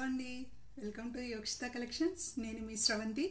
అండి, welcome to Yokshitha collections. నేను మీ శ్రవంతి.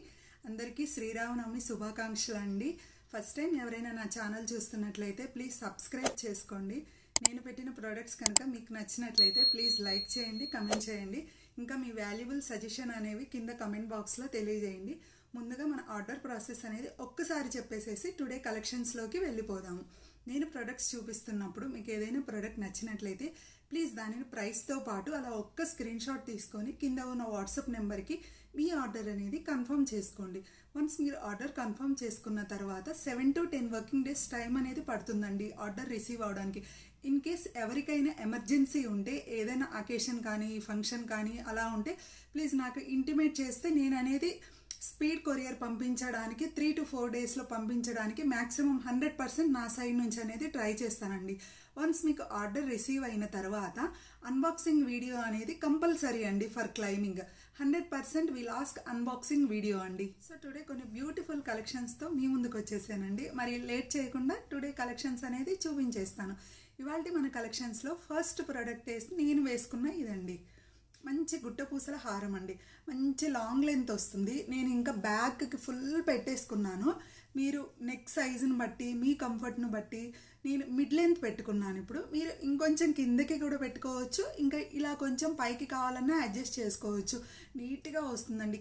అందరికీ శ్రీరామనవమి శుభాకాంక్షలు అండి. ఫస్ట్ టైం ఎవరైనా నా ఛానల్ చూస్తున్నట్లయితే ప్లీజ్ సబ్స్క్రైబ్ చేసుకోండి. నేను పెట్టిన ప్రోడక్ట్స్ కనుక మీకు నచ్చినట్లయితే ప్లీజ్ లైక్ చేయండి, కమెంట్ చేయండి. ఇంకా మీ వాల్యుబుల్ సజెషన్ అనేవి కింద కమెంట్ బాక్స్లో తెలియజేయండి. ముందుగా మన ఆర్డర్ ప్రాసెస్ అనేది ఒక్కసారి చెప్పేసేసి టుడే కలెక్షన్స్లోకి వెళ్ళిపోదాము. నేను ప్రొడక్ట్స్ చూపిస్తున్నప్పుడు మీకు ఏదైనా ప్రోడక్ట్ నచ్చినట్లయితే ప్లీజ్ దానిని ప్రైస్తో పాటు అలా ఒక్క స్క్రీన్ షాట్ తీసుకొని కింద ఉన్న వాట్సాప్ నెంబర్కి మీ ఆర్డర్ అనేది కన్ఫర్మ్ చేసుకోండి. వన్స్ మీరు ఆర్డర్ కన్ఫర్మ్ చేసుకున్న తర్వాత 7 to 10 వర్కింగ్ డేస్ టైం అనేది పడుతుందండి ఆర్డర్ రిసీవ్ అవడానికి. ఇన్ కేస్ ఎవరికైనా ఎమర్జెన్సీ ఉంటే, ఏదైనా అకేషన్ కానీ ఫంక్షన్ కానీ అలా ఉంటే ప్లీజ్ నాకు ఇంటిమేట్ చేస్తే నేను అనేది స్పీడ్ కొరియర్ పంపించడానికి 3 to 4 డేస్లో పంపించడానికి మ్యాక్సిమం 100% నా సైడ్ నుంచి అనేది ట్రై చేస్తానండి. వన్స్ మీకు ఆర్డర్ రిసీవ్ అయిన తర్వాత అన్బాక్సింగ్ వీడియో అనేది కంపల్సరీ అండి. For claiming 100% will ask unboxing video అండి. సో టుడే కొన్ని బ్యూటిఫుల్ కలెక్షన్స్తో మీ ముందుకు వచ్చేసానండి. మరి లేట్ చేయకుండా టుడే కలెక్షన్స్ అనేది చూపించేస్తాను. ఇవాళ మన కలెక్షన్స్లో ఫస్ట్ ప్రోడక్ట్ నేను వేసుకున్న ఇదండి, మంచి గుట్టపూసల హారం అండి. మంచి లాంగ్ లెంత్ వస్తుంది. నేను ఇంకా బ్యాగ్కి ఫుల్ పెట్టేసుకున్నాను. మీరు నెక్ సైజుని బట్టి, మీ కంఫర్ట్ను బట్టి నేను మిడ్ లెంత్ పెట్టుకున్నాను. ఇప్పుడు మీరు ఇంకొంచెం కిందకి కూడా పెట్టుకోవచ్చు, ఇంకా ఇలా కొంచెం పైకి కావాలన్నా అడ్జస్ట్ చేసుకోవచ్చు. నీట్గా వస్తుందండి.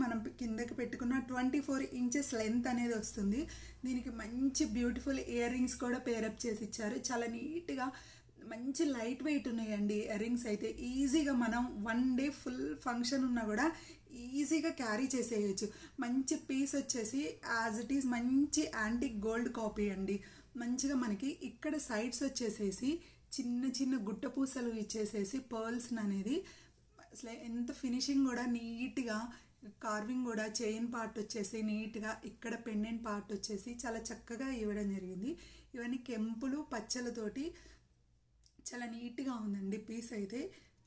మనం కిందకి పెట్టుకున్న 24 ఇంచెస్ లెంత్ అనేది వస్తుంది. దీనికి మంచి బ్యూటిఫుల్ ఇయర్ రింగ్స్ కూడా పేరప్ చేసి ఇచ్చారు. చాలా నీట్గా మంచి లైట్ వెయిట్ ఉన్నాయండి ఇయర్ రింగ్స్ అయితే. ఈజీగా మనం 1 డే ఫుల్ ఫంక్షన్ ఉన్నా కూడా ఈజీగా క్యారీ చేసేయచ్చు. మంచి పీస్ వచ్చేసి యాజ్ ఇట్ ఈజ్ మంచి యాంటిక్ గోల్డ్ కాపీ అండి. మంచిగా మనకి ఇక్కడ సైడ్స్ వచ్చేసేసి చిన్న చిన్న గుట్ట పూసలు ఇచ్చేసేసి పర్ల్స్ అనేది అసలు ఎంత ఫినిషింగ్ కూడా నీట్గా, కార్వింగ్ కూడా చైన్ పార్ట్ వచ్చేసి నీట్గా, ఇక్కడ పెండెంట్ పార్ట్ వచ్చేసి చాలా చక్కగా ఇవ్వడం జరిగింది. ఇవన్నీ కెంపులు పచ్చలతోటి చాలా నీట్గా ఉందండి. పీస్ అయితే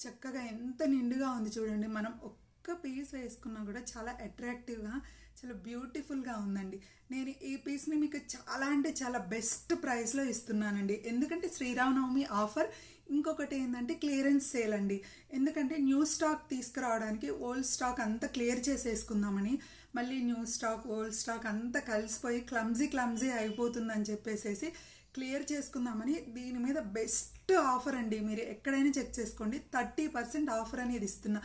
చక్కగా ఎంత నిండుగా ఉంది చూడండి. మనం ఒక్క పీస్ వేసుకున్నా కూడా చాలా అట్రాక్టివ్గా, చాలా బ్యూటిఫుల్గా ఉందండి. నేను ఈ పీస్ని మీకు చాలా అంటే చాలా బెస్ట్ ప్రైస్లో ఇస్తున్నానండి. ఎందుకంటే శ్రీరామనవమి ఆఫర్. ఇంకొకటి ఏంటంటే క్లియరెన్స్ సేల్ అండి. ఎందుకంటే న్యూ స్టాక్ తీసుకురావడానికి ఓల్డ్ స్టాక్ అంతా క్లియర్ చేసేసుకుందామని, మళ్ళీ న్యూ స్టాక్ ఓల్డ్ స్టాక్ అంతా కలిసిపోయి క్లమ్జీ అయిపోతుందని చెప్పేసేసి క్లియర్ చేసుకుందామని దీని మీద బెస్ట్ ఆఫర్ అండి. మీరు ఎక్కడైనా చెక్ చేసుకోండి, 30% ఆఫర్ అనేది ఇస్తున్నా.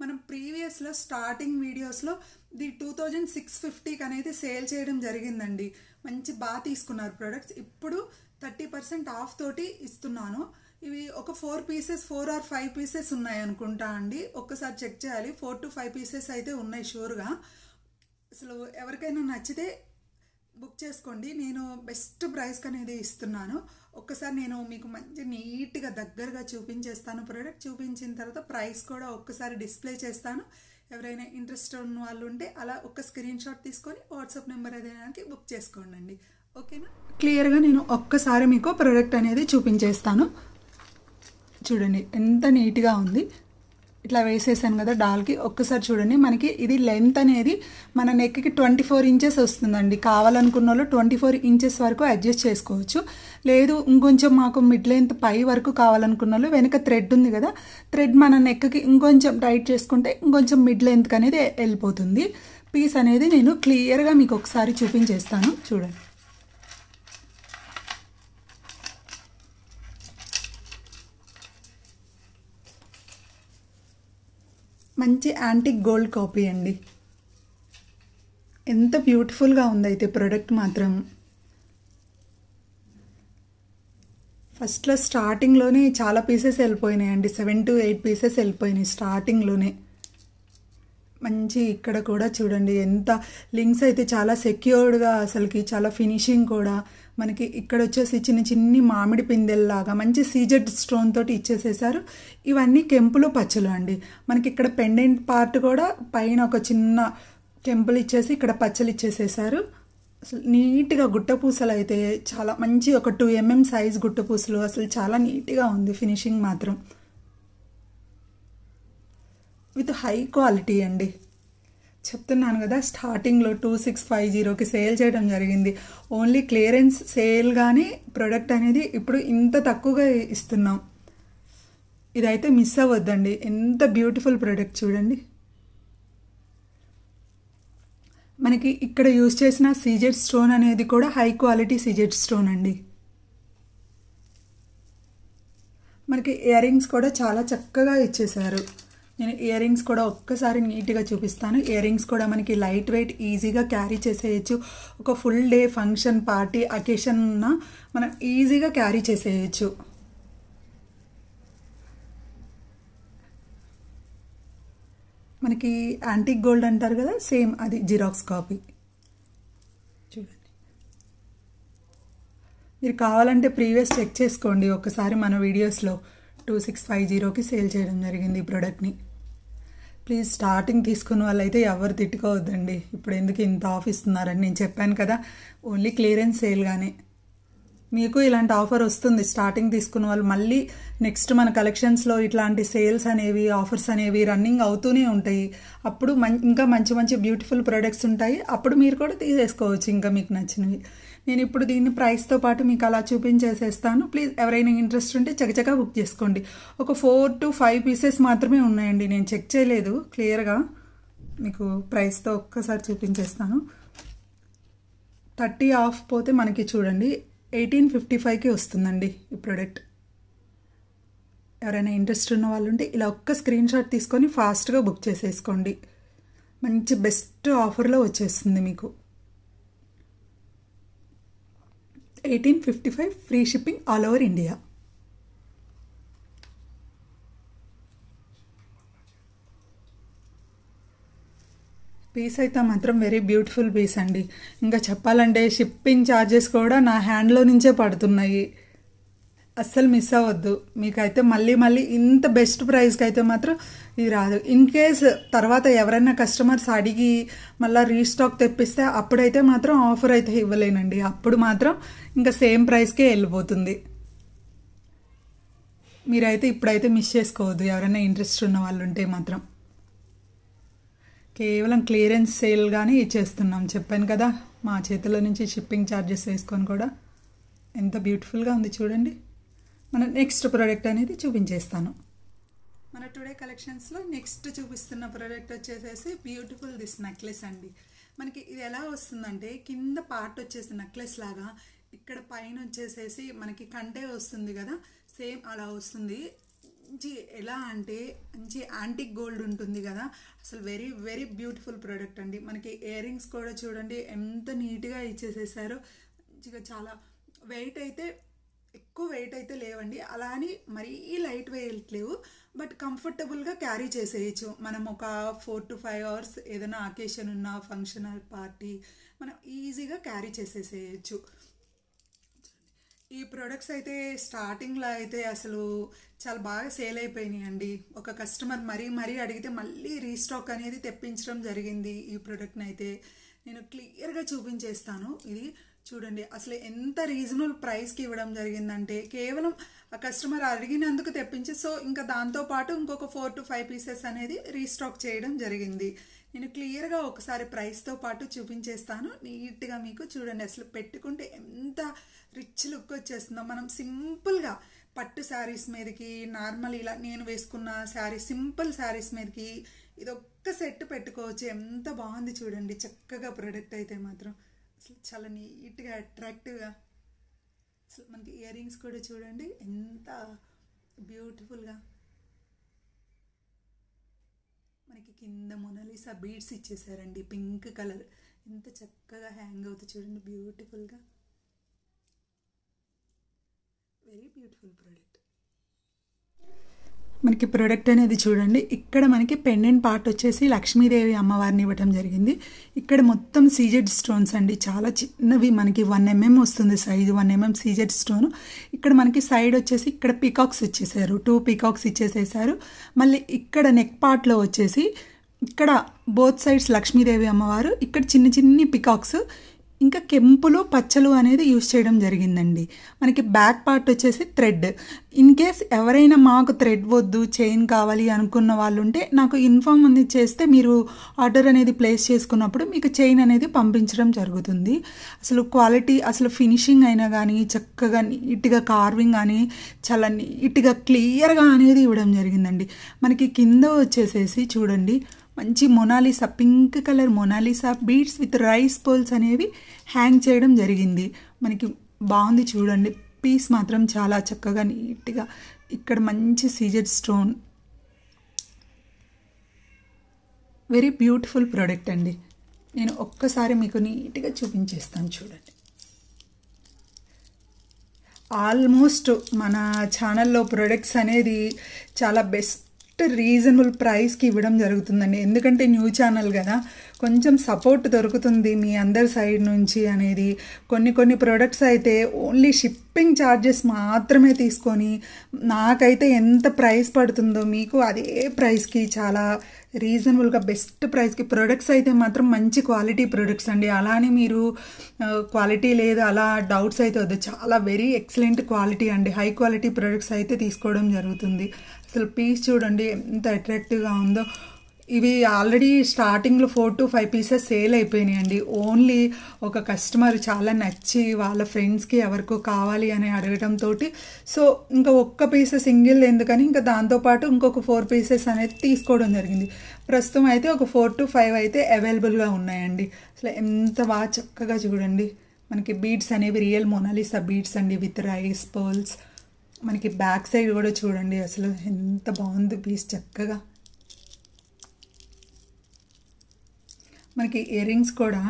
మనం ప్రీవియస్లో స్టార్టింగ్ వీడియోస్లో 2650కి అనేది సేల్ చేయడం జరిగిందండి. మంచి బాగా తీసుకున్నారు ప్రొడక్ట్స్. ఇప్పుడు 30% ఆఫ్ తోటి ఇస్తున్నాను. ఇవి ఒక 4 పీసెస్ 4 or 5 పీసెస్ ఉన్నాయి అనుకుంటా అండి. ఒక్కసారి చెక్ చేయాలి. 4 to 5 పీసెస్ అయితే ఉన్నాయి షూర్గా. అసలు ఎవరికైనా నచ్చితే బుక్ చేసుకోండి. నేను బెస్ట్ ప్రైస్కి అనేది ఇస్తున్నాను. ఒక్కసారి నేను మీకు మంచి నీట్గా దగ్గరగా చూపించేస్తాను. ప్రోడక్ట్ చూపించిన తర్వాత ప్రైస్ కూడా ఒక్కసారి డిస్ప్లే చేస్తాను. ఎవరైనా ఇంట్రెస్ట్ ఉన్న వాళ్ళు ఉంటే అలా ఒక స్క్రీన్ షాట్ తీసుకొని వాట్సాప్ నెంబర్ ఏదైనా బుక్ చేసుకోండి. ఓకేనా? క్లియర్గా నేను ఒక్కసారి మీకు ప్రోడక్ట్ అనేది చూపించేస్తాను. చూడండి ఎంత నీట్గా ఉంది. ఇట్లా వేసేసాను కదా డాల్కి. ఒక్కసారి చూడండి, మనకి ఇది లెంత్ అనేది మన నెక్కి 24 ఇంచెస్ వస్తుందండి. కావాలనుకున్న వాళ్ళు 24 ఇంచెస్ వరకు అడ్జస్ట్ చేసుకోవచ్చు. లేదు ఇంకొంచెం మాకు మిడ్ లెంత్ పై వరకు కావాలనుకున్న వాళ్ళు వెనక థ్రెడ్ ఉంది కదా, థ్రెడ్ మన నెక్కి ఇంకొంచెం టైట్ చేసుకుంటే ఇంకొంచెం మిడ్ లెంత్కి అనేది వెళ్ళిపోతుంది. పీస్ అనేది నేను క్లియర్గా మీకు ఒకసారి చూపించేస్తాను. చూడండి, మంచి యాంటిక్ గోల్డ్ కాపీ అండి. ఎంత బ్యూటిఫుల్గా ఉందైతే ప్రోడక్ట్ మాత్రం. ఫస్ట్లో స్టార్టింగ్లోనే చాలా పీసెస్ వెళ్ళిపోయినాయండి. 7 to 8 పీసెస్ వెళ్ళిపోయినాయి స్టార్టింగ్లోనే. మంచి ఇక్కడ కూడా చూడండి ఎంత లింక్స్ అయితే చాలా సెక్యూర్డ్గా, అసలుకి చాలా ఫినిషింగ్ కూడా. మనకి ఇక్కడ వచ్చేసి చిన్ని మామిడి పిందెల్లాగా మంచి సీజెడ్ స్టోన్ తోటి ఇచ్చేసేసారు. ఇవన్నీ కెంపులు పచ్చలు అండి. మనకి ఇక్కడ పెండెంట్ పార్ట్ కూడా పైన ఒక చిన్న కెంపులు ఇచ్చేసి ఇక్కడ పచ్చలు ఇచ్చేసేసారు. అసలు నీట్గా గుట్టపూసలు అయితే చాలా మంచి ఒక 2 mm సైజ్ గుట్టపూసలు. అసలు చాలా నీట్గా ఉంది ఫినిషింగ్ మాత్రం. విత్ హై క్వాలిటీ అండి. చెప్తున్నాను కదా స్టార్టింగ్లో 2650కి సేల్ చేయడం జరిగింది. ఓన్లీ క్లియరెన్స్ సేల్ కానీ ప్రోడక్ట్ అనేది ఇప్పుడు ఇంత తక్కువగా ఇస్తున్నాం. ఇదైతే మిస్ అవ్వద్దండి. ఎంత బ్యూటిఫుల్ ప్రోడక్ట్ చూడండి. మనకి ఇక్కడ యూజ్ చేసిన సీజెడ్ స్టోన్ అనేది కూడా హై క్వాలిటీ సీజెడ్ స్టోన్ అండి. మనకి ఇయర్ రింగ్స్ కూడా చాలా చక్కగా ఇచ్చేసారు. నేను ఇయర్ రింగ్స్ కూడా ఒక్కసారి నీట్గా చూపిస్తాను. ఇయర్ రింగ్స్ కూడా మనకి లైట్ వెయిట్, ఈజీగా క్యారీ చేసేయచ్చు. ఒక full day function, party, occasion ఉన్న మనం ఈజీగా క్యారీ చేసేయచ్చు. మనకి యాంటిక్ గోల్డ్ అంటారు కదా, సేమ్ అది జిరాక్స్ కాపీ. చూడండి, మీరు కావాలంటే ప్రీవియస్ చెక్ చేసుకోండి ఒకసారి. మన వీడియోస్లో 2650కి సేల్ చేయడం జరిగింది ఈ ప్రోడక్ట్ని. ప్లీజ్ స్టార్టింగ్ తీసుకున్న వాళ్ళైతే ఎవరు తిట్టుకోవద్దండి. ఇప్పుడు ఎందుకు ఇంత ఆఫ్ ఇస్తున్నారని నేను చెప్పాను కదా, ఓన్లీ క్లియరెన్స్ సేల్ గానే మీకు ఇలాంటి ఆఫర్ వస్తుంది. స్టార్టింగ్ తీసుకున్న వాళ్ళు మళ్ళీ నెక్స్ట్ మన కలెక్షన్స్లో ఇట్లాంటి సేల్స్ అనేవి, ఆఫర్స్ అనేవి రన్నింగ్ అవుతూనే ఉంటాయి. అప్పుడు ఇంకా మంచి మంచి బ్యూటిఫుల్ ప్రోడక్ట్స్ ఉంటాయి. అప్పుడు మీరు కూడా తీసేసుకోవచ్చు ఇంకా మీకు నచ్చినవి. నేను ఇప్పుడు దీన్ని ప్రైస్తో పాటు మీకు అలా చూపించేసేస్తాను. ప్లీజ్ ఎవరైనా ఇంట్రెస్ట్ ఉంటే చకచకా బుక్ చేసుకోండి. ఒక 4 to 5 పీసెస్ మాత్రమే ఉన్నాయండి. నేను చెక్ చేయలేదు క్లియర్గా, మీకు ప్రైస్తో ఒక్కసారి చూపించేస్తాను. 30 ఆఫ్ పోతే మనకి చూడండి 1855కి వస్తుందండి ఈ ప్రోడక్ట్. ఎవరైనా ఇంట్రెస్ట్ ఉన్న వాళ్ళు ఉంటే ఇలా ఒక్క స్క్రీన్ షాట్ తీసుకొని ఫాస్ట్గా బుక్ చేసేసుకోండి. మంచి బెస్ట్ ఆఫర్లో వచ్చేస్తుంది మీకు. 1855 free shipping all over India. Piece అయితే మాత్రం వెరీ బ్యూటిఫుల్ పీస్ అండి. ఇంకా చెప్పాలంటే షిప్పింగ్ ఛార్జెస్ కూడా నా హ్యాండ్లో నుంచే పడుతున్నాయి. అస్సలు మిస్ అవ్వద్దు. మీకైతే మళ్ళీ ఇంత బెస్ట్ ప్రైస్కి అయితే మాత్రం ఇది రాదు. ఇన్ కేస్ తర్వాత ఎవరైనా కస్టమర్స్ అడిగి మళ్ళీ రీస్టాక్ తెప్పిస్తే అప్పుడైతే మాత్రం ఆఫర్ అయితే ఇవ్వలేనండి. అప్పుడు మాత్రం ఇంకా సేమ్ ప్రైస్కే వెళ్ళిపోతుంది. మీరైతే ఇప్పుడైతే మిస్ చేసుకోవద్దు ఎవరైనా ఇంట్రెస్ట్ ఉన్న వాళ్ళు ఉంటే మాత్రం. కేవలం క్లియరెన్స్ సేల్గానే ఇచ్చేస్తున్నాం. చెప్పాను కదా, మా చేతిలో నుంచి షిప్పింగ్ ఛార్జెస్ వేసుకొని కూడా. ఎంత బ్యూటిఫుల్గా ఉంది చూడండి. మన నెక్స్ట్ ప్రోడక్ట్ అనేది చూపించేస్తాను. మన టుడే కలెక్షన్స్లో నెక్స్ట్ చూపిస్తున్న ప్రోడక్ట్ వచ్చేసేసి బ్యూటిఫుల్ దిస్ నెక్లెస్ అండి. మనకి ఇది ఎలా వస్తుందంటే కింద పార్ట్ వచ్చేసి నెక్లెస్ లాగా, ఇక్కడ పైన వచ్చేసేసి మనకి కంటే వస్తుంది కదా, సేమ్ అలా వస్తుంది. మంచి ఎలా అంటే మంచి యాంటిక్ గోల్డ్ ఉంటుంది కదా, అసలు వెరీ వెరీ బ్యూటిఫుల్ ప్రోడక్ట్ అండి. మనకి ఇయర్ రింగ్స్ కూడా చూడండి ఎంత నీట్గా ఇచ్చేసేసారో. మంచిగా చాలా వెయిట్ అయితే ఎక్కువ వెయిట్ అయితే లేవండి, అలా అని మరీ లైట్ వెయిట్ లేవు, బట్ కంఫర్టబుల్గా క్యారీ చేసేయచ్చు. మనం ఒక 4 to 5 అవర్స్ ఏదైనా అకేషన్ ఉన్న, ఫంక్షన్ పార్టీ మనం ఈజీగా క్యారీ చేసేసేయచ్చు. ఈ ప్రొడక్ట్స్ అయితే స్టార్టింగ్లో అయితే అసలు చాలా బాగా సేల్ అయిపోయినాయి అండి. ఒక కస్టమర్ మరీ అడిగితే మళ్ళీ రీస్టాక్ అనేది తెప్పించడం జరిగింది. ఈ ప్రోడక్ట్ని అయితే నేను క్లియర్గా చూపించేస్తాను. ఇది చూడండి, అసలు ఎంత రీజనబుల్ ప్రైస్కి ఇవ్వడం జరిగిందంటే కేవలం ఆ కస్టమర్ అడిగినందుకు తెప్పించి, సో ఇంకా దాంతోపాటు ఇంకొక 4 to 5 పీసెస్ అనేది రీస్టాక్ చేయడం జరిగింది. నేను క్లియర్గా ఒకసారి ప్రైస్తో పాటు చూపించేస్తాను నీట్గా మీకు. చూడండి, అసలు పెట్టుకుంటే ఎంత రిచ్ లుక్ వచ్చేస్తుందో. మనం సింపుల్గా పట్టు శారీస్ మీదకి, నార్మల్ ఇలా నేను వేసుకున్న శారీ, సింపుల్ శారీస్ మీదకి ఇది ఒక్క సెట్ పెట్టుకోవచ్చు. ఎంత బాగుంది చూడండి చక్కగా ప్రోడక్ట్ అయితే మాత్రం. అసలు చాలా నీట్గా అట్రాక్టివ్గా. అసలు మనకి ఇయర్ రింగ్స్ కూడా చూడండి ఎంత బ్యూటిఫుల్గా. మనకి కింద మొనాలిసా బీడ్స్ ఇచ్చేసారండి, పింక్ కలర్. ఎంత చక్కగా హ్యాంగ్ అవుతుంది చూడండి బ్యూటిఫుల్గా. Very beautiful product. మనకి ప్రోడక్ట్ అనేది చూడండి, ఇక్కడ మనకి పెండెంట్ పార్ట్ వచ్చేసి లక్ష్మీదేవి అమ్మవారిని ఇవ్వటం జరిగింది. ఇక్కడ మొత్తం సీజెడ్ స్టోన్స్ అండి, చాలా చిన్నవి. మనకి 1 mm వస్తుంది సైజు, 1 mm సీజెడ్ స్టోన్. ఇక్కడ మనకి సైడ్ వచ్చేసి ఇక్కడ పీకాక్స్ ఇచ్చేసారు, 2 పీకాక్స్ ఇచ్చేసేసారు. మళ్ళీ ఇక్కడ నెక్ పార్ట్లో వచ్చేసి ఇక్కడ బోత్ సైడ్స్ లక్ష్మీదేవి అమ్మవారు, ఇక్కడ చిన్ని పీకాక్స్. ఇంకా కెంపులు పచ్చలు అనేది యూస్ చేయడం జరిగిందండి. మనకి బ్యాక్ పార్ట్ వచ్చేసి థ్రెడ్. ఇన్ కేస్ ఎవరైనా మాకు థ్రెడ్ వద్దు చైన్ కావాలి అనుకున్న వాళ్ళు ఉంటే నాకు ఇన్ఫార్మ్ అనేది చేస్తే మీరు ఆర్డర్ అనేది ప్లేస్ చేసుకున్నప్పుడు మీకు చైన్ అనేది పంపించడం జరుగుతుంది. అసలు క్వాలిటీ అసలు ఫినిషింగ్ అయినా కానీ చక్కగా నీట్గా కార్వింగ్ కానీ చాలా నీట్గా క్లియర్గా అనేది ఇవ్వడం జరిగిందండి. మనకి కింద వచ్చేసేసి చూడండి మంచి Mona Lisa pink colour Mona Lisa beads with rice poles అనేవి హ్యాంగ్ చేయడం జరిగింది. మనకి బాగుంది చూడండి. పీస్ మాత్రం చాలా చక్కగా నీట్గా ఇక్కడ మంచి CZ stone. Very beautiful product అండి. నేను ఒక్కసారి మీకు నీట్గా చూపించేస్తాను చూడండి. ఆల్మోస్ట్ మన ఛానల్లో ప్రొడక్ట్స్ అనేది చాలా బెస్ట్ రీజనబుల్ ప్రైస్కి ఇవ్వడం జరుగుతుందండి. ఎందుకంటే న్యూ ఛానల్ కదా, కొంచెం సపోర్ట్ దొరుకుతుంది మీ అందరి సైడ్ నుంచి అనేది. కొన్ని ప్రోడక్ట్స్ అయితే ఓన్లీ షిప్పింగ్ ఛార్జెస్ మాత్రమే తీసుకొని నాకైతే ఎంత ప్రైస్ పడుతుందో మీకు అదే ప్రైస్కి చాలా రీజనబుల్గా బెస్ట్ ప్రైస్కి ప్రొడక్ట్స్ అయితే మాత్రం మంచి క్వాలిటీ ప్రొడక్ట్స్ అండి. అలానే మీరు క్వాలిటీ లేదు అలా డౌట్స్ అయితే వద్దు. చాలా వెరీ ఎక్సలెంట్ క్వాలిటీ అండి. హై క్వాలిటీ ప్రొడక్ట్స్ అయితే తీసుకోవడం జరుగుతుంది. అసలు పీస్ చూడండి ఎంత అట్రాక్టివ్గా ఉందో. ఇవి ఆల్రెడీ స్టార్టింగ్లో 4 to 5 పీసెస్ సేల్ అయిపోయినాయండి. ఓన్లీ ఒక కస్టమర్ చాలా నచ్చి వాళ్ళ ఫ్రెండ్స్కి ఎవరికో కావాలి అని అడగడంతో సో ఇంకా ఒక్క పీస్ సింగిల్ ఎందుకని ఇంకా దాంతోపాటు ఇంకొక 4 పీసెస్ అనేది తీసుకోవడం జరిగింది. ప్రస్తుతం అయితే ఒక 4 to 5 అయితే అవైలబుల్గా ఉన్నాయండి. అసలు ఎంత బాగా చక్కగా చూడండి. మనకి బీడ్స్ అనేవి రియల్ మొనాలిసా బీడ్స్ అండి విత్ రైస్ పర్ల్స్. మనకి బ్యాక్ సైడ్ కూడా చూడండి అసలు ఎంత బాగుంది పీస్ చక్కగా. మనకి ఇయర్ రింగ్స్ కూడా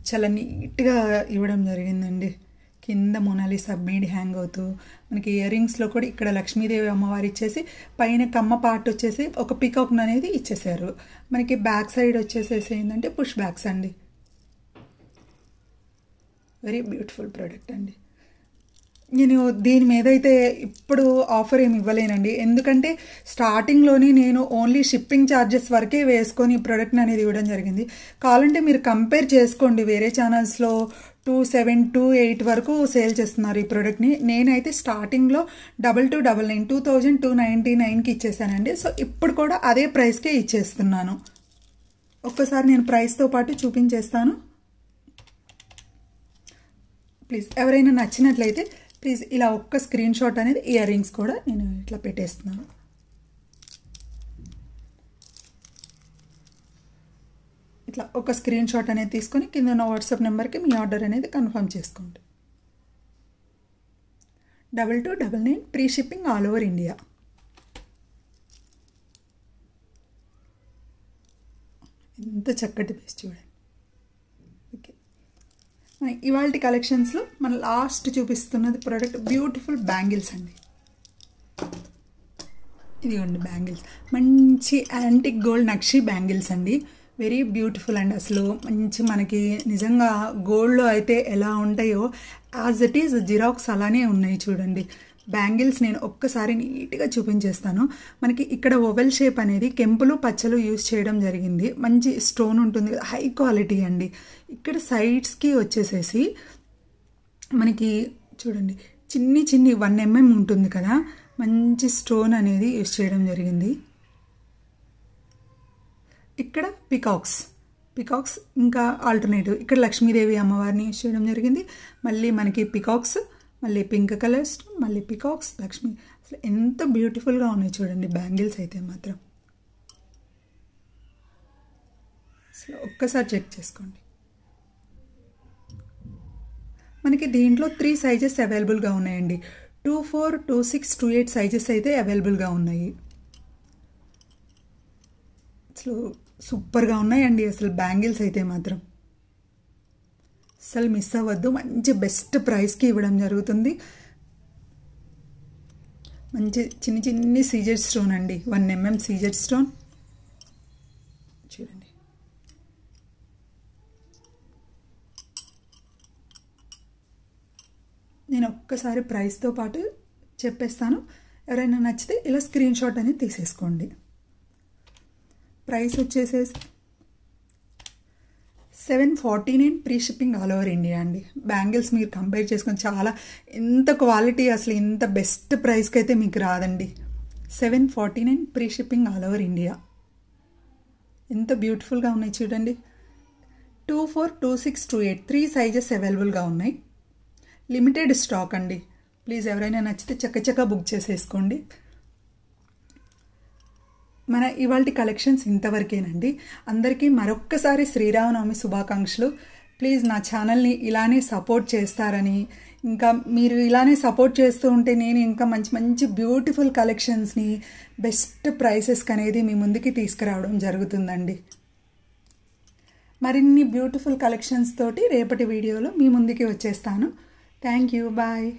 చాలా నీట్గా ఇవ్వడం జరిగిందండి. కింద మొనాలిసా బీడ్ హ్యాంగ్ అవుతూ మనకి ఇయర్ రింగ్స్లో కూడా ఇక్కడ లక్ష్మీదేవి అమ్మవారు ఇచ్చేసి పైన కమ్మ పార్ట్ వచ్చేసి ఒక పికాక్ అనేది ఇచ్చేసారు. మనకి బ్యాక్ సైడ్ వచ్చేసేసి ఏంటంటే పుష్ బ్యాక్స్ అండి. వెరీ బ్యూటిఫుల్ ప్రోడక్ట్ అండి. నేను దీని మీద అయితే ఇప్పుడు ఆఫర్ ఏమి ఇవ్వలేనండి. ఎందుకంటే స్టార్టింగ్లోనే నేను ఓన్లీ షిప్పింగ్ ఛార్జెస్ వరకే వేసుకొని ఈ ప్రోడక్ట్ని అనేది ఇవ్వడం జరిగింది. కావాలంటే మీరు కంపేర్ చేసుకోండి. వేరే ఛానల్స్లో 27, 28 వరకు సేల్ చేస్తున్నారు ఈ ప్రోడక్ట్ని. నేనైతే స్టార్టింగ్లో 2299 2299కి ఇచ్చేసానండి. సో ఇప్పుడు కూడా అదే ప్రైస్కే ఇచ్చేస్తున్నాను. ఒక్కసారి నేను ప్రైస్తో పాటు చూపించేస్తాను. ప్లీజ్ ఎవరైనా నచ్చినట్లయితే ప్లీజ్ ఇలా ఒక్క స్క్రీన్ షాట్ అనేది ఇయర్ రింగ్స్ కూడా నేను ఇట్లా పెట్టేస్తున్నాను. ఇట్లా ఒక స్క్రీన్ షాట్ అనేది తీసుకొని కింద ఉన్న వాట్సాప్ నెంబర్కి మీ ఆర్డర్ అనేది కన్ఫర్మ్ చేసుకోండి. 2299 free shipping all over India. ఎంత చక్కటి పీస్ చూడండి. ఇవాల్టి కలెక్షన్స్లో మన లాస్ట్ చూపిస్తున్నది ప్రోడక్ట్ బ్యూటిఫుల్ బ్యాంగిల్స్ అండి. ఇదిగోండి బ్యాంగిల్స్, మంచి యాంటిక్ గోల్డ్ నక్షి బ్యాంగిల్స్ అండి. వెరీ బ్యూటిఫుల్ అండి. అసలు మంచి మనకి నిజంగా గోల్డ్లో అయితే ఎలా ఉంటాయో యాజ్ ఇట్ ఈజ్ జిరాక్స్ అలానే ఉన్నాయి చూడండి. బ్యాంగిల్స్ నేను ఒక్కసారి నీట్గా చూపించేస్తాను. మనకి ఇక్కడ ఓవెల్ షేప్ అనేది కెంపులు పచ్చలు యూజ్ చేయడం జరిగింది. మంచి స్టోన్ ఉంటుంది కదా, హై క్వాలిటీ అండి. ఇక్కడ సైడ్స్కి వచ్చేసేసి మనకి చూడండి చిన్ని 1 mm ఉంటుంది కదా, మంచి స్టోన్ అనేది యూజ్ చేయడం జరిగింది. ఇక్కడ పికాక్స్ ఇంకా ఆల్టర్నేటివ్ ఇక్కడ లక్ష్మీదేవి అమ్మవారిని యూజ్ చేయడం జరిగింది. మళ్ళీ మనకి పికాక్స్, మళ్ళీ పింక్ కలర్ స్టోన్, మళ్ళీ పికాక్స్, లక్ష్మి. అసలు ఎంత బ్యూటిఫుల్గా ఉన్నాయి చూడండి బ్యాంగిల్స్ అయితే మాత్రం. అసలు ఒక్కసారి చెక్ చేసుకోండి. మనకి దీంట్లో 3 సైజెస్ అవైలబుల్గా ఉన్నాయండి. 24, 26, 28 సైజెస్ అయితే అవైలబుల్గా ఉన్నాయి. అసలు సూపర్గా ఉన్నాయండి అసలు బ్యాంగిల్స్ అయితే మాత్రం. అసలు మిస్ అవ్వద్దు. మంచి బెస్ట్ ప్రైస్కి ఇవ్వడం జరుగుతుంది. మంచి చిన్ని సీజెడ్ స్టోన్ అండి, 1 mm సీజెడ్ స్టోన్ చూడండి. నేను ఒక్కసారి ప్రైస్తో పాటు చెప్పేస్తాను. ఎవరైనా నచ్చితే ఇలా స్క్రీన్ షాట్ అనేది తీసేసుకోండి. ప్రైస్ వచ్చేసేసి 749 free shipping all over India అండి. బ్యాంగిల్స్ మీరు కంపేర్ చేసుకొని చాలా ఎంత క్వాలిటీ, అసలు ఇంత బెస్ట్ ప్రైస్కి అయితే మీకు రాదండి. 749 free shipping all over India. ఎంత బ్యూటిఫుల్గా ఉన్నాయి చూడండి. 24, 26, 28 3 సైజెస్ అవైలబుల్గా ఉన్నాయి. లిమిటెడ్ స్టాక్ అండి. ప్లీజ్ ఎవరైనా నచ్చితే చక్కచక్క బుక్ చేసేసుకోండి. మన ఇవాల్టి కలెక్షన్స్ ఇంతవరకేనండి. అందరికీ మరొక్కసారి శ్రీరామనవమి శుభాకాంక్షలు. ప్లీజ్ నా ఛానల్ని ఇలానే సపోర్ట్ చేస్తారని, ఇంకా మీరు ఇలానే సపోర్ట్ చేస్తూ ఉంటే నేను ఇంకా మంచి మంచి బ్యూటిఫుల్ కలెక్షన్స్ని బెస్ట్ ప్రైసెస్కి అనేది మీ ముందుకి తీసుకురావడం జరుగుతుందండి. మరిన్ని బ్యూటిఫుల్ కలెక్షన్స్ తోటి రేపటి వీడియోలో మీ ముందుకి వచ్చేస్తాను. Thank you. బాయ్.